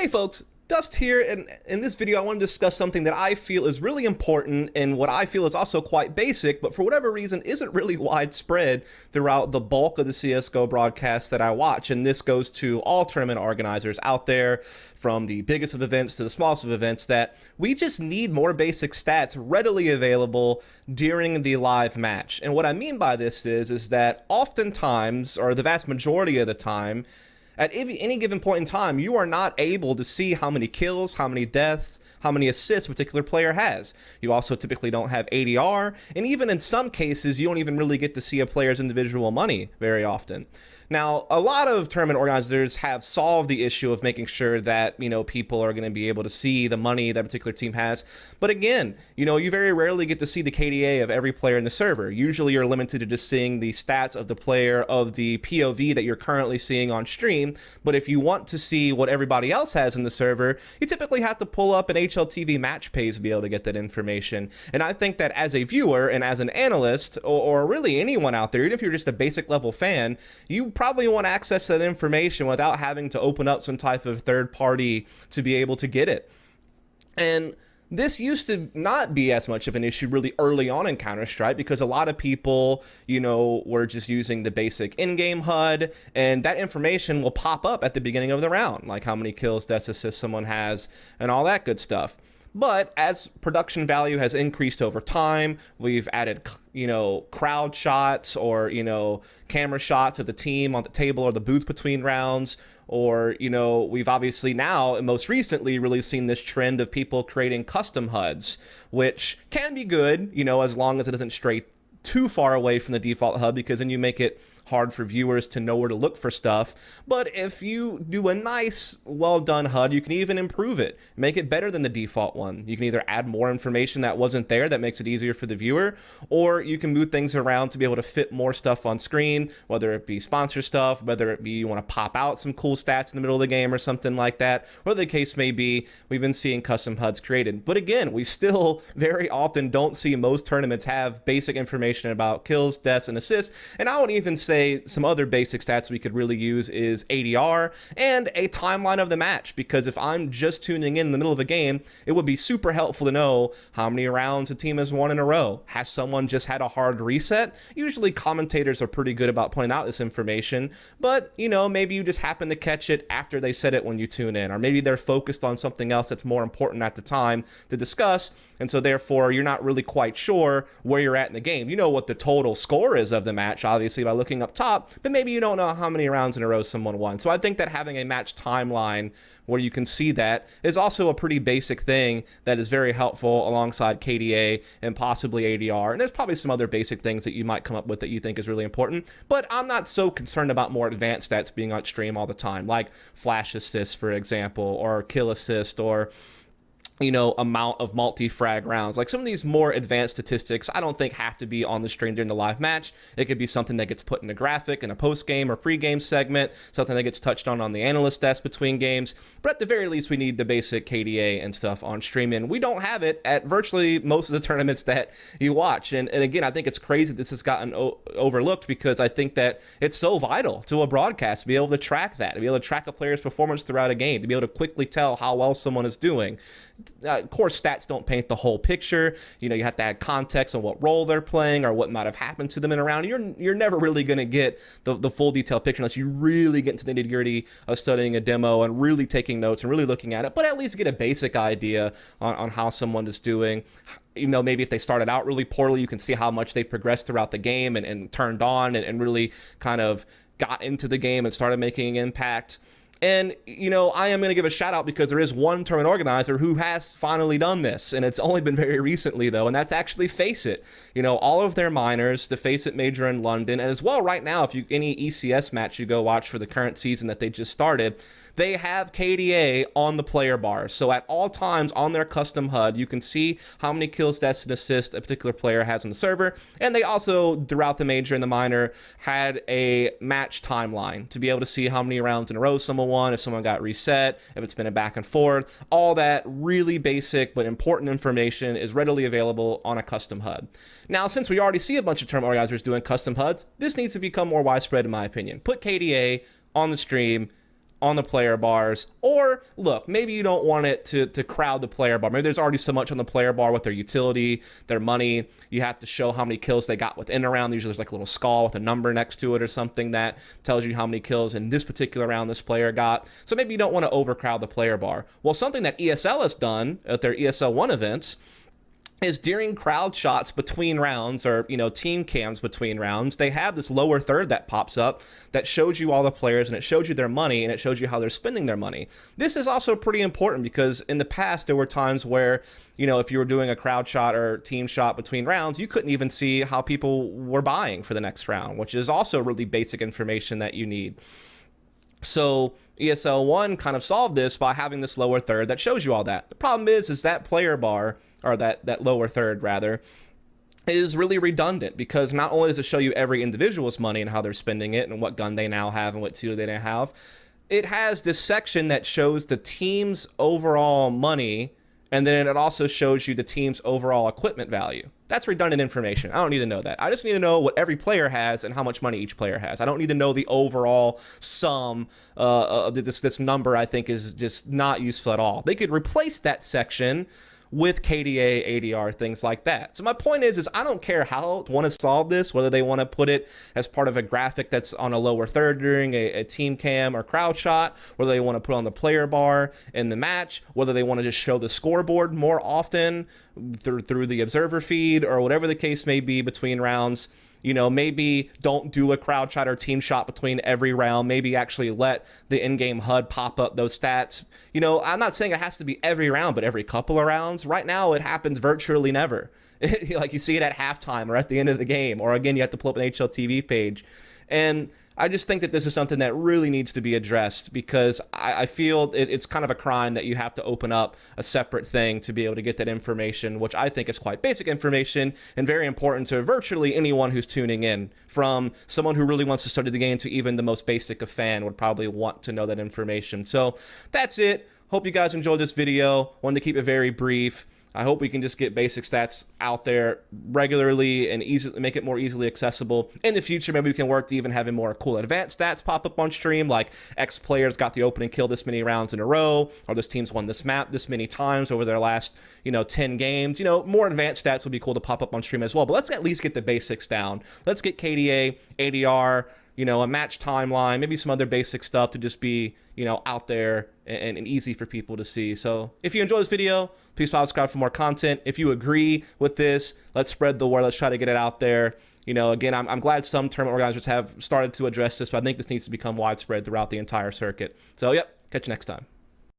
Hey folks, Dust here, and in this video I want to discuss something that I feel is really important and what I feel is also quite basic, but for whatever reason isn't really widespread throughout the bulk of the CSGO broadcasts that I watch. And this goes to all tournament organizers out there, from the biggest of events to the smallest of events, that we just need more basic stats readily available during the live match. And what I mean by this is that oftentimes, or the vast majority of the time, at any given point in time, you are not able to see how many kills, how many deaths, how many assists a particular player has. You also typically don't have ADR, and even in some cases, you don't even really get to see a player's individual money very often. Now, a lot of tournament organizers have solved the issue of making sure that, people are going to be able to see the money that a particular team has. But again, you very rarely get to see the KDA of every player in the server. Usually you're limited to just seeing the stats of the player of the POV that you're currently seeing on stream. But if you want to see what everybody else has in the server, you typically have to pull up an HLTV match page to be able to get that information. And I think that as a viewer and as an analyst, or really anyone out there, even if you're just a basic level fan, you probably want access to that information without having to open up some type of third party to be able to get it. And this used to not be as much of an issue really early on in Counter-Strike, because a lot of people, were just using the basic in-game HUD, and that information will pop up at the beginning of the round, like how many kills, deaths, assists someone has, and all that good stuff. But as production value has increased over time, we've added, crowd shots or, camera shots of the team on the table or the booth between rounds. Or, we've obviously now, and most recently, really seen this trend of people creating custom HUDs, which can be good, as long as it doesn't stray too far away from the default HUD, because then you make it hard for viewers to know where to look for stuff. But if you do a nice, well-done HUD, you can even improve it, make it better than the default one. You can either add more information that wasn't there that makes it easier for the viewer, or you can move things around to be able to fit more stuff on screen, whether it be sponsor stuff, whether it be you want to pop out some cool stats in the middle of the game or something like that. Whatever the case may be, we've been seeing custom HUDs created. But again, we still very often don't see most tournaments have basic information about kills, deaths, and assists. And I would even say some other basic stats we could really use is ADR and a timeline of the match, because if I'm just tuning in the middle of a game, it would be super helpful to know how many rounds a team has won in a row. Has someone just had a hard reset? Usually commentators are pretty good about pointing out this information, but maybe you just happen to catch it after they said it when you tune in, or maybe they're focused on something else that's more important at the time to discuss, and so therefore you're not really quite sure where you're at in the game. You know what the total score is of the match, obviously, by looking up top, but maybe you don't know how many rounds in a row someone won. So I think that having a match timeline where you can see that is also a pretty basic thing that is very helpful alongside KDA and possibly ADR. And there's probably some other basic things that you might come up with that you think is really important, but I'm not so concerned about more advanced stats being on stream all the time, like flash assist, for example, or kill assist, or amount of multi-frag rounds. Like some of these more advanced statistics, I don't think have to be on the stream during the live match. It could be something that gets put in a graphic in a post-game or pre-game segment, something that gets touched on the analyst desk between games. But at the very least, we need the basic KDA and stuff on stream, and we don't have it at virtually most of the tournaments that you watch. And again, I think it's crazy this has gotten overlooked, because I think that it's so vital to a broadcast to be able to track that, to be able to track a player's performance throughout a game, to be able to quickly tell how well someone is doing. Of course, stats don't paint the whole picture. You have to add context on what role they're playing or what might have happened to them in a round. You're never really going to get the full detailed picture unless you really get into the nitty-gritty of studying a demo and really taking notes and really looking at it, but at least get a basic idea on how someone is doing. Maybe if they started out really poorly, you can see how much they've progressed throughout the game and turned on and really kind of got into the game and started making an impact. And, I am going to give a shout out, because there is one tournament organizer who has finally done this, and it's only been very recently, though, and that's actually Faceit. All of their minors, the Faceit Major in London, and as well right now, if any ECS match you go watch for the current season that they just started, they have KDA on the player bar. So at all times on their custom HUD, you can see how many kills, deaths, and assists a particular player has on the server. And they also, throughout the major and the minor, had a match timeline to be able to see how many rounds in a row someone won, if someone got reset, if it's been a back and forth. All that really basic but important information is readily available on a custom HUD. Now, since we already see a bunch of tournament organizers doing custom HUDs, this needs to become more widespread, in my opinion. Put KDA on the stream on the player bars. Or look, maybe you don't want it to crowd the player bar. Maybe there's already so much on the player bar with their utility, their money. You have to show how many kills they got within a round. Usually there's like a little skull with a number next to it or something that tells you how many kills in this particular round this player got. So maybe you don't want to overcrowd the player bar. Well, something that ESL has done at their ESL 1 events is during crowd shots between rounds, or team cams between rounds, they have this lower third that pops up that shows you all the players, and it shows you their money, and it shows you how they're spending their money. This is also pretty important because in the past there were times where if you were doing a crowd shot or team shot between rounds, you couldn't even see how people were buying for the next round, which is also really basic information that you need. So ESL 1 kind of solved this by having this lower third that shows you all that. The problem is that player bar, or that lower third rather, is really redundant, because not only does it show you every individual's money and how they're spending it and what gun they now have and what tool they now have, it has this section that shows the team's overall money, and then it also shows you the team's overall equipment value. That's redundant information. I don't need to know that. I just need to know what every player has and how much money each player has. I don't need to know the overall sum. This number, I think, is just not useful at all. They could replace that section with KDA, ADR, things like that. So my point is I don't care how they want to solve this, whether they want to put it as part of a graphic that's on a lower third during a team cam or crowd shot, whether they want to put on the player bar in the match, whether they want to just show the scoreboard more often through the observer feed, or whatever the case may be between rounds. Maybe don't do a crowd shot or team shot between every round. Maybe actually let the in-game HUD pop up those stats. I'm not saying it has to be every round, but every couple of rounds. Right now, it happens virtually never. Like you see it at halftime or at the end of the game, or again, you have to pull up an HLTV page. And I just think that this is something that really needs to be addressed, because I feel it's kind of a crime that you have to open up a separate thing to be able to get that information, which I think is quite basic information and very important to virtually anyone who's tuning in, from someone who really wants to study the game to even the most basic of fan would probably want to know that information. So that's it. Hope you guys enjoyed this video. Wanted to keep it very brief. I hope we can just get basic stats out there regularly and make it more easily accessible. In the future, maybe we can work to even having more cool advanced stats pop up on stream, like X players got the opening kill this many rounds in a row, or this team's won this map this many times over their last 10 games. More advanced stats would be cool to pop up on stream as well. But let's at least get the basics down. Let's get KDA, ADR, a match timeline, maybe some other basic stuff to just be, out there and easy for people to see. So if you enjoyed this video, please subscribe for more content. If you agree with this, let's spread the word. Let's try to get it out there. Again, I'm glad some tournament organizers have started to address this, but I think this needs to become widespread throughout the entire circuit. So, yep, catch you next time.